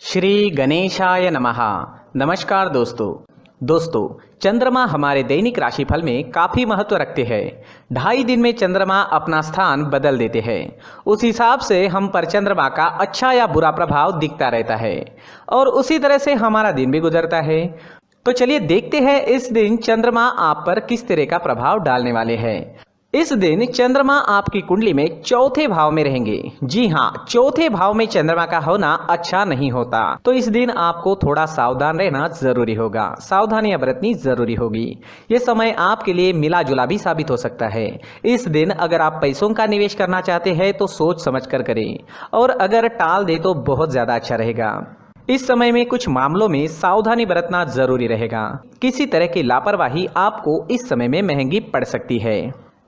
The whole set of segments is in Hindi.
श्री गणेशाय नमः। नमस्कार दोस्तों चंद्रमा हमारे दैनिक राशिफल में काफ़ी महत्व रखते हैं। 2.5 दिन में चंद्रमा अपना स्थान बदल देते हैं। उस हिसाब से हम पर चंद्रमा का अच्छा या बुरा प्रभाव दिखता रहता है और उसी तरह से हमारा दिन भी गुजरता है। तो चलिए देखते हैं इस दिन चंद्रमा आप पर किस तरह का प्रभाव डालने वाले हैं। इस दिन चंद्रमा आपकी कुंडली में चौथे भाव में रहेंगे। जी हाँ, चौथे भाव में चंद्रमा का होना अच्छा नहीं होता, तो इस दिन आपको थोड़ा सावधान रहना जरूरी होगा, सावधानियां बरतनी जरूरी होगी। ये समय आपके लिए मिला जुला भी साबित हो सकता है। इस दिन अगर आप पैसों का निवेश करना चाहते हैं तो सोच समझ कर करें, और अगर टाल दे तो बहुत ज्यादा अच्छा रहेगा। इस समय में कुछ मामलों में सावधानी बरतना जरूरी रहेगा। किसी तरह की लापरवाही आपको इस समय में महंगी पड़ सकती है।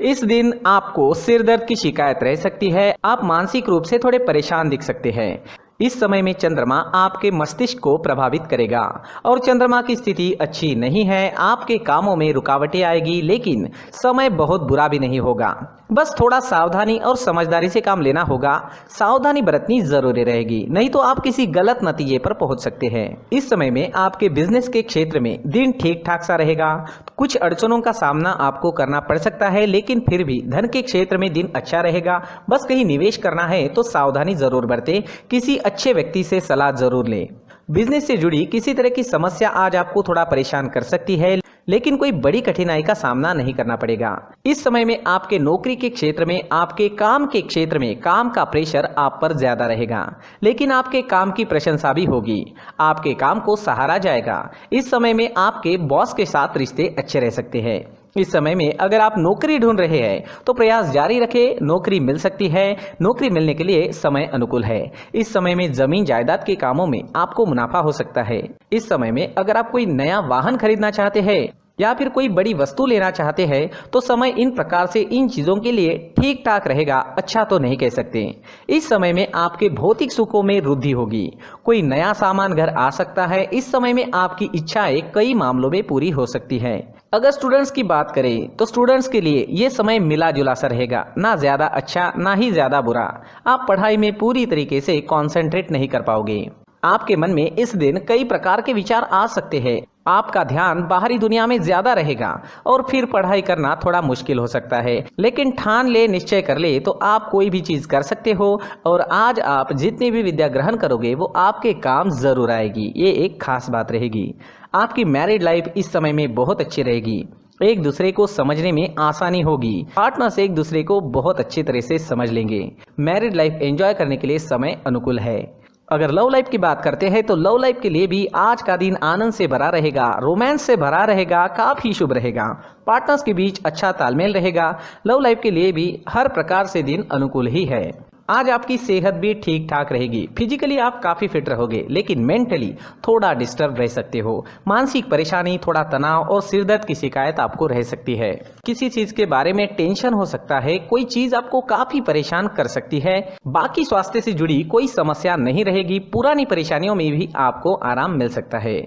इस दिन आपको सिर दर्द की शिकायत रह सकती है। आप मानसिक रूप से थोड़े परेशान दिख सकते हैं। इस समय में चंद्रमा आपके मस्तिष्क को प्रभावित करेगा और चंद्रमा की स्थिति अच्छी नहीं है। आपके कामों में रुकावटें आएगी, लेकिन समय बहुत बुरा भी नहीं होगा। बस थोड़ा सावधानी और समझदारी से काम लेना होगा। सावधानी बरतनी जरूरी रहेगी, नहीं तो आप किसी गलत नतीजे पर पहुंच सकते हैं। इस समय में आपके बिजनेस के क्षेत्र में दिन ठीक ठाक सा रहेगा। कुछ अड़चनों का सामना आपको करना पड़ सकता है, लेकिन फिर भी धन के क्षेत्र में दिन अच्छा रहेगा। बस कहीं निवेश करना है तो सावधानी जरूर बरतें। किसी अच्छे व्यक्ति से सलाह जरूर लें। बिजनेस से जुड़ी किसी तरह की समस्या आज आपको थोड़ा परेशान कर सकती है, लेकिन कोई बड़ी कठिनाई का सामना नहीं करना पड़ेगा। इस समय में आपके नौकरी के क्षेत्र में, आपके काम के क्षेत्र में काम का प्रेशर आप पर ज्यादा रहेगा, लेकिन आपके काम की प्रशंसा भी होगी। आपके काम को सराहा जाएगा। इस समय में आपके बॉस के साथ रिश्ते अच्छे रह सकते हैं। इस समय में अगर आप नौकरी ढूंढ रहे हैं तो प्रयास जारी रखें, नौकरी मिल सकती है। नौकरी मिलने के लिए समय अनुकूल है। इस समय में जमीन जायदाद के कामों में आपको मुनाफा हो सकता है। इस समय में अगर आप कोई नया वाहन खरीदना चाहते हैं या फिर कोई बड़ी वस्तु लेना चाहते हैं तो समय इन प्रकार से इन चीजों के लिए ठीक ठाक रहेगा, अच्छा तो नहीं कह सकते। इस समय में आपके भौतिक सुखों में वृद्धि होगी। कोई नया सामान घर आ सकता है। इस समय में आपकी इच्छाएं कई मामलों में पूरी हो सकती है। अगर स्टूडेंट्स की बात करें तो स्टूडेंट्स के लिए ये समय मिला जुला सा रहेगा, ना ज्यादा अच्छा ना ही ज्यादा बुरा। आप पढ़ाई में पूरी तरीके से कॉन्सेंट्रेट नहीं कर पाओगे। आपके मन में इस दिन कई प्रकार के विचार आ सकते हैं। आपका ध्यान बाहरी दुनिया में ज्यादा रहेगा और फिर पढ़ाई करना थोड़ा मुश्किल हो सकता है, लेकिन ठान ले, निश्चय कर ले तो आप कोई भी चीज कर सकते हो। और आज आप जितनी भी विद्या ग्रहण करोगे वो आपके काम जरूर आएगी। ये एक खास बात रहेगी। आपकी मैरिड लाइफ इस समय में बहुत अच्छी रहेगी। एक दूसरे को समझने में आसानी होगी। पार्टनर्स एक दूसरे को बहुत अच्छी तरह से समझ लेंगे। मैरिड लाइफ एंजॉय करने के लिए समय अनुकूल है। अगर लव लाइफ की बात करते हैं तो लव लाइफ के लिए भी आज का दिन आनंद से भरा रहेगा, रोमांस से भरा रहेगा, काफी शुभ रहेगा। पार्टनर्स के बीच अच्छा तालमेल रहेगा। लव लाइफ के लिए भी हर प्रकार से दिन अनुकूल ही है। आज आपकी सेहत भी ठीक ठाक रहेगी। फिजिकली आप काफी फिट रहोगे, लेकिन मेंटली थोड़ा डिस्टर्ब रह सकते हो। मानसिक परेशानी, थोड़ा तनाव और सिर दर्द की शिकायत आपको रह सकती है। किसी चीज के बारे में टेंशन हो सकता है। कोई चीज आपको काफी परेशान कर सकती है। बाकी स्वास्थ्य से जुड़ी कोई समस्या नहीं रहेगी। पुरानी परेशानियों में भी आपको आराम मिल सकता है।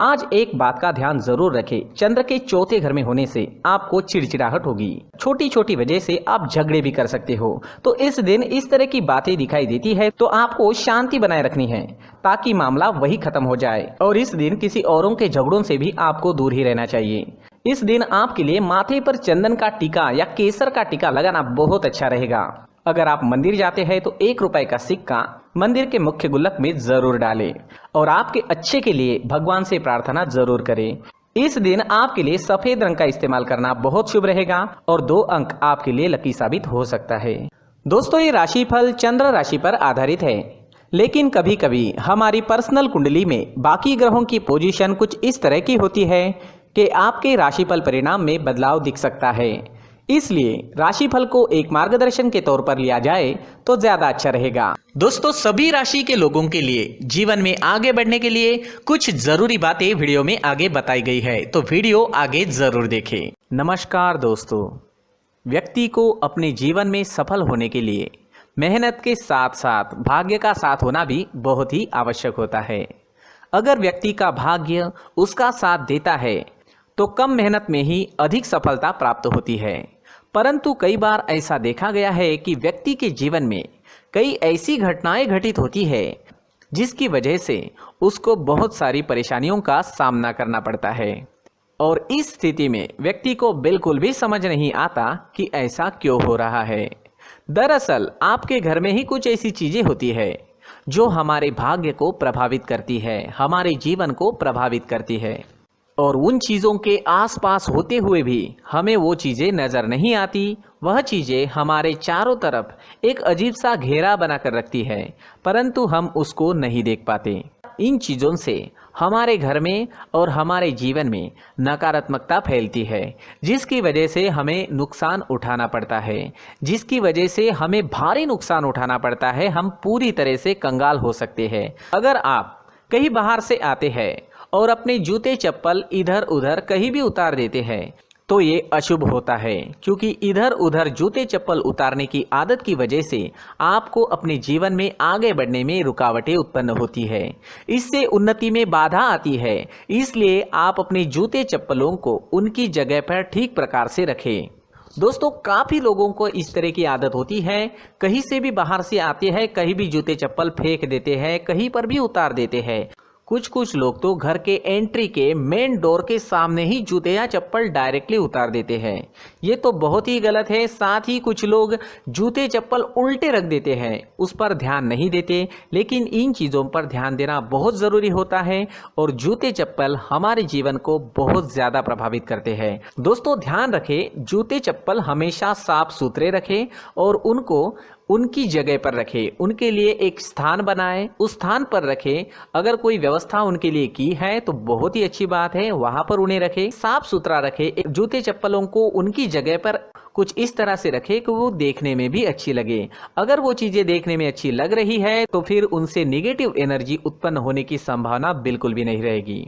आज एक बात का ध्यान जरूर रखें, चंद्र के चौथे घर में होने से आपको चिड़चिड़ाहट होगी। छोटी छोटी वजह से आप झगड़े भी कर सकते हो। तो इस दिन इस तरह की बातें दिखाई देती है तो आपको शांति बनाए रखनी है ताकि मामला वही खत्म हो जाए। और इस दिन किसी औरों के झगड़ों से भी आपको दूर ही रहना चाहिए। इस दिन आपके लिए माथे पर चंदन का टीका या केसर का टीका लगाना बहुत अच्छा रहेगा। अगर आप मंदिर जाते हैं तो ₹1 का सिक्का मंदिर के मुख्य गुल्लक में जरूर डालें और आपके अच्छे के लिए भगवान से प्रार्थना जरूर करें। इस दिन आपके लिए सफेद रंग का इस्तेमाल करना बहुत शुभ रहेगा और 2 अंक आपके लिए लकी साबित हो सकता है। दोस्तों, ये राशिफल चंद्र राशि पर आधारित है, लेकिन कभी कभी हमारी पर्सनल कुंडली में बाकी ग्रहों की पोजीशन कुछ इस तरह की होती है कि आपके राशिफल परिणाम में बदलाव दिख सकता है। इसलिए राशिफल को एक मार्गदर्शन के तौर पर लिया जाए तो ज्यादा अच्छा रहेगा। दोस्तों, सभी राशि के लोगों के लिए जीवन में आगे बढ़ने के लिए कुछ जरूरी बातें वीडियो में आगे बताई गई है, तो वीडियो आगे जरूर देखें। नमस्कार दोस्तों, व्यक्ति को अपने जीवन में सफल होने के लिए मेहनत के साथ साथ भाग्य का साथ होना भी बहुत ही आवश्यक होता है। अगर व्यक्ति का भाग्य उसका साथ देता है तो कम मेहनत में ही अधिक सफलता प्राप्त होती है। परंतु कई बार ऐसा देखा गया है कि व्यक्ति के जीवन में कई ऐसी घटनाएं घटित होती है जिसकी वजह से उसको बहुत सारी परेशानियों का सामना करना पड़ता है। और इस स्थिति में व्यक्ति को बिल्कुल भी समझ नहीं आता कि ऐसा क्यों हो रहा है। दरअसल आपके घर में ही कुछ ऐसी चीजें होती है जो हमारे भाग्य को प्रभावित करती है, हमारे जीवन को प्रभावित करती है, और उन चीज़ों के आसपास होते हुए भी हमें वो चीज़ें नज़र नहीं आती। वह चीज़ें हमारे चारों तरफ एक अजीब सा घेरा बनाकर रखती है, परंतु हम उसको नहीं देख पाते। इन चीज़ों से हमारे घर में और हमारे जीवन में नकारात्मकता फैलती है, जिसकी वजह से हमें नुकसान उठाना पड़ता है, जिसकी वजह से हमें भारी नुकसान उठाना पड़ता है। हम पूरी तरह से कंगाल हो सकते हैं। अगर आप कहीं बाहर से आते हैं और अपने जूते चप्पल इधर उधर कहीं भी उतार देते हैं तो ये अशुभ होता है, क्योंकि इधर उधर जूते चप्पल उतारने की आदत की वजह से आपको अपने जीवन में आगे बढ़ने में रुकावटें उत्पन्न होती है, इससे उन्नति में बाधा आती है। इसलिए आप अपने जूते चप्पलों को उनकी जगह पर ठीक प्रकार से रखें। दोस्तों, काफ़ी लोगों को इस तरह की आदत होती है, कहीं से भी बाहर से आते हैं, कहीं भी जूते चप्पल फेंक देते हैं, कहीं पर भी उतार देते हैं। कुछ लोग तो घर के एंट्री के मेन डोर के सामने ही जूते या चप्पल डायरेक्टली उतार देते हैं। ये तो बहुत ही गलत है। साथ ही कुछ लोग जूते चप्पल उल्टे रख देते हैं, उस पर ध्यान नहीं देते। लेकिन इन चीज़ों पर ध्यान देना बहुत ज़रूरी होता है, और जूते चप्पल हमारे जीवन को बहुत ज़्यादा प्रभावित करते हैं। दोस्तों, ध्यान रखें, जूते चप्पल हमेशा साफ सुथरे रखें और उनको उनकी जगह पर रखें। उनके लिए एक स्थान बनाएं, उस स्थान पर रखें। अगर कोई व्यवस्था उनके लिए की है तो बहुत ही अच्छी बात है, वहां पर उन्हें रखें, साफ सुथरा रखें। जूते चप्पलों को उनकी जगह पर कुछ इस तरह से रखें कि वो देखने में भी अच्छी लगे। अगर वो चीजें देखने में अच्छी लग रही है तो फिर उनसे निगेटिव एनर्जी उत्पन्न होने की संभावना बिल्कुल भी नहीं रहेगी।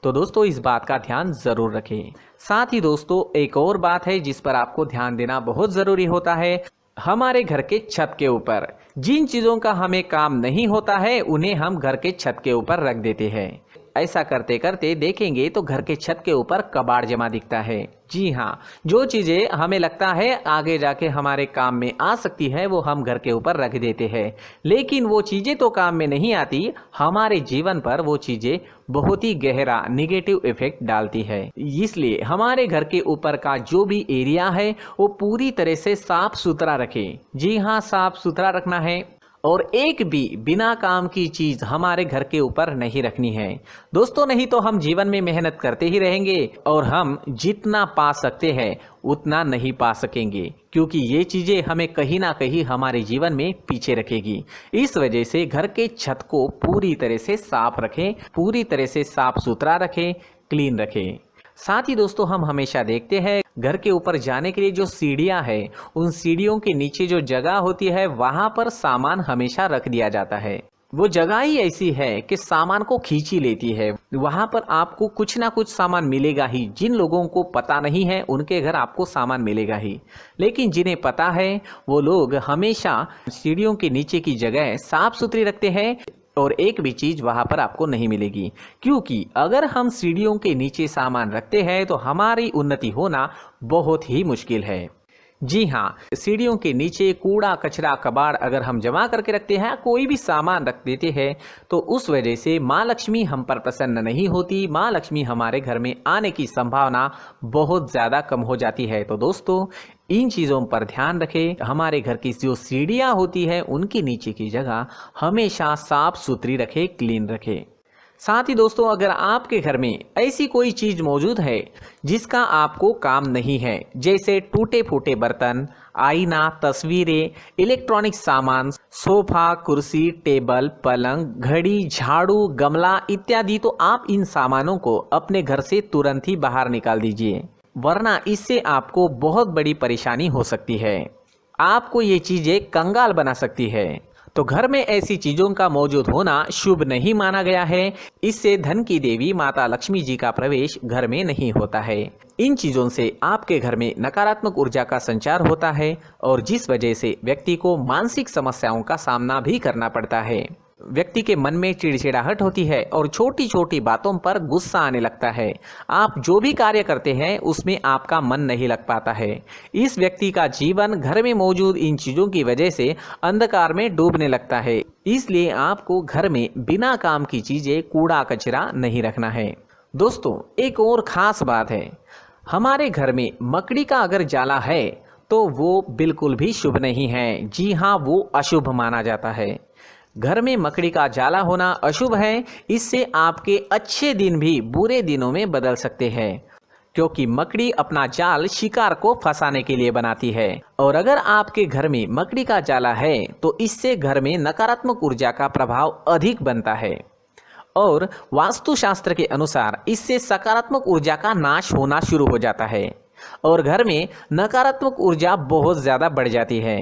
तो दोस्तों, इस बात का ध्यान जरूर रखें। साथ ही दोस्तों, एक और बात है जिस पर आपको ध्यान देना बहुत जरूरी होता है। हमारे घर के छत के ऊपर जिन चीज़ों का हमें काम नहीं होता है उन्हें हम घर के छत के ऊपर रख देते हैं। ऐसा करते करते देखेंगे तो घर के छत के ऊपर कबाड़ जमा दिखता है। जी हाँ, जो चीज़ें हमें लगता है आगे जाके हमारे काम में आ सकती है वो हम घर के ऊपर रख देते हैं, लेकिन वो चीज़ें तो काम में नहीं आती। हमारे जीवन पर वो चीज़ें बहुत ही गहरा निगेटिव इफेक्ट डालती है। इसलिए हमारे घर के ऊपर का जो भी एरिया है वो पूरी तरह से साफ सुथरा रखें। जी हाँ, साफ सुथरा रखना है, और एक भी बिना काम की चीज हमारे घर के ऊपर नहीं रखनी है। दोस्तों, नहीं तो हम जीवन में मेहनत करते ही रहेंगे और हम जितना पा सकते हैं उतना नहीं पा सकेंगे, क्योंकि ये चीजें हमें कहीं ना कहीं हमारे जीवन में पीछे रखेगी। इस वजह से घर के छत को पूरी तरह से साफ रखें, पूरी तरह से साफ सुथरा रखें, क्लीन रखें। साथ ही दोस्तों, हम हमेशा देखते हैं घर के ऊपर जाने के लिए जो सीढ़ियां हैं, उन सीढ़ियों के नीचे जो जगह होती है वहां पर सामान हमेशा रख दिया जाता है। वो जगह ही ऐसी है कि सामान को खींच ही लेती है। वहां पर आपको कुछ ना कुछ सामान मिलेगा ही। जिन लोगों को पता नहीं है उनके घर आपको सामान मिलेगा ही, लेकिन जिन्हें पता है वो लोग हमेशा सीढ़ियों के नीचे की जगह साफ सुथरी रखते हैं और एक भी चीज वहां पर आपको नहीं मिलेगी। क्योंकि अगर हम सीढ़ियों के नीचे सामान रखते हैं तो हमारी उन्नति होना बहुत ही मुश्किल है। जी हाँ, सीढ़ियों के नीचे कूड़ा कचरा कबाड़ अगर हम जमा करके रखते हैं, कोई भी सामान रख देते हैं, तो उस वजह से माँ लक्ष्मी हम पर प्रसन्न नहीं होती। माँ लक्ष्मी हमारे घर में आने की संभावना बहुत ज़्यादा कम हो जाती है। तो दोस्तों, इन चीज़ों पर ध्यान रखें। हमारे घर की जो सीढ़ियाँ होती है उनकी नीचे की जगह हमेशा साफ सुथरी रखें, क्लीन रखें। साथ ही दोस्तों, अगर आपके घर में ऐसी कोई चीज मौजूद है जिसका आपको काम नहीं है, जैसे टूटे फूटे बर्तन, आईना, तस्वीरें, इलेक्ट्रॉनिक सामान, सोफा, कुर्सी, टेबल, पलंग, घड़ी, झाड़ू, गमला इत्यादि, तो आप इन सामानों को अपने घर से तुरंत ही बाहर निकाल दीजिए, वरना इससे आपको बहुत बड़ी परेशानी हो सकती है। आपको ये चीजें कंगाल बना सकती है। तो घर में ऐसी चीजों का मौजूद होना शुभ नहीं माना गया है। इससे धन की देवी माता लक्ष्मी जी का प्रवेश घर में नहीं होता है। इन चीजों से आपके घर में नकारात्मक ऊर्जा का संचार होता है और जिस वजह से व्यक्ति को मानसिक समस्याओं का सामना भी करना पड़ता है। व्यक्ति के मन में चिड़चिड़ाहट होती है और छोटी छोटी बातों पर गुस्सा आने लगता है। आप जो भी कार्य करते हैं उसमें आपका मन नहीं लग पाता है। इस व्यक्ति का जीवन घर में मौजूद इन चीज़ों की वजह से अंधकार में डूबने लगता है। इसलिए आपको घर में बिना काम की चीज़ें, कूड़ा कचरा नहीं रखना है। दोस्तों, एक और ख़ास बात है, हमारे घर में मकड़ी का अगर जाला है तो वो बिल्कुल भी शुभ नहीं है। जी हाँ, वो अशुभ माना जाता है। घर में मकड़ी का जाला होना अशुभ है। इससे आपके अच्छे दिन भी बुरे दिनों में बदल सकते हैं, क्योंकि मकड़ी अपना जाल शिकार को फंसाने के लिए बनाती है। और अगर आपके घर में मकड़ी का जाला है तो इससे घर में नकारात्मक ऊर्जा का प्रभाव अधिक बनता है और वास्तुशास्त्र के अनुसार इससे सकारात्मक ऊर्जा का नाश होना शुरू हो जाता है और घर में नकारात्मक ऊर्जा बहुत ज़्यादा बढ़ जाती है।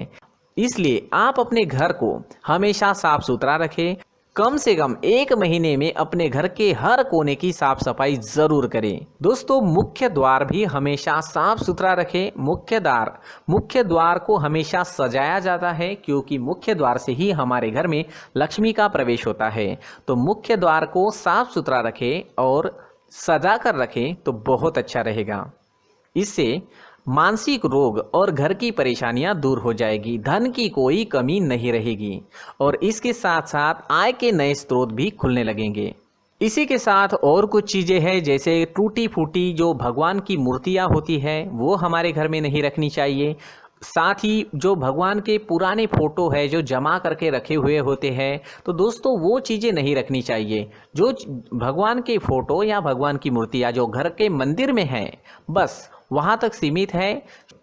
इसलिए आप अपने घर को हमेशा साफ सुथरा रखें। कम से कम 1 महीने में अपने घर के हर कोने की साफ सफाई जरूर करें। दोस्तों, मुख्य द्वार भी हमेशा साफ सुथरा रखें। मुख्य द्वार को हमेशा सजाया जाता है, क्योंकि मुख्य द्वार से ही हमारे घर में लक्ष्मी का प्रवेश होता है। तो मुख्य द्वार को साफ सुथरा रखें और सजा कर रखें तो बहुत अच्छा रहेगा। इससे मानसिक रोग और घर की परेशानियां दूर हो जाएगी, धन की कोई कमी नहीं रहेगी और इसके साथ साथ आय के नए स्रोत भी खुलने लगेंगे। इसी के साथ और कुछ चीज़ें हैं, जैसे टूटी फूटी जो भगवान की मूर्तियां होती है वो हमारे घर में नहीं रखनी चाहिए। साथ ही जो भगवान के पुराने फोटो है जो जमा करके रखे हुए होते हैं, तो दोस्तों वो चीज़ें नहीं रखनी चाहिए। जो भगवान के फोटो या भगवान की मूर्तियाँ जो घर के मंदिर में हैं, बस वहाँ तक सीमित है।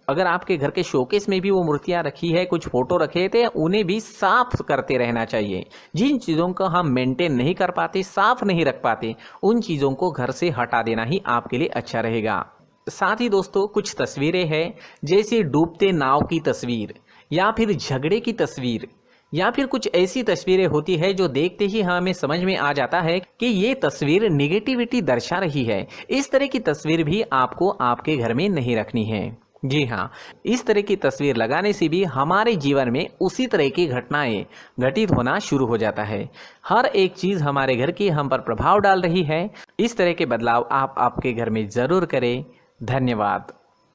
अगर आपके घर के शोकेस में भी वो मूर्तियाँ रखी है, कुछ फोटो रखे थे, उन्हें भी साफ करते रहना चाहिए। जिन चीज़ों को हम मेंटेन नहीं कर पाते, साफ नहीं रख पाते, उन चीज़ों को घर से हटा देना ही आपके लिए अच्छा रहेगा। साथ ही दोस्तों, कुछ तस्वीरें हैं, जैसे डूबते नाव की तस्वीर या फिर झगड़े की तस्वीर या फिर कुछ ऐसी तस्वीरें होती है जो देखते ही हमें समझ में आ जाता है कि ये तस्वीर निगेटिविटी दर्शा रही है। इस तरह की तस्वीर भी आपको आपके घर में नहीं रखनी है। जी हाँ, इस तरह की तस्वीर लगाने से भी हमारे जीवन में उसी तरह की घटनाएं घटित होना शुरू हो जाता है। हर एक चीज़ हमारे घर की हम पर प्रभाव डाल रही है। इस तरह के बदलाव आप आपके घर में ज़रूर करें। धन्यवाद।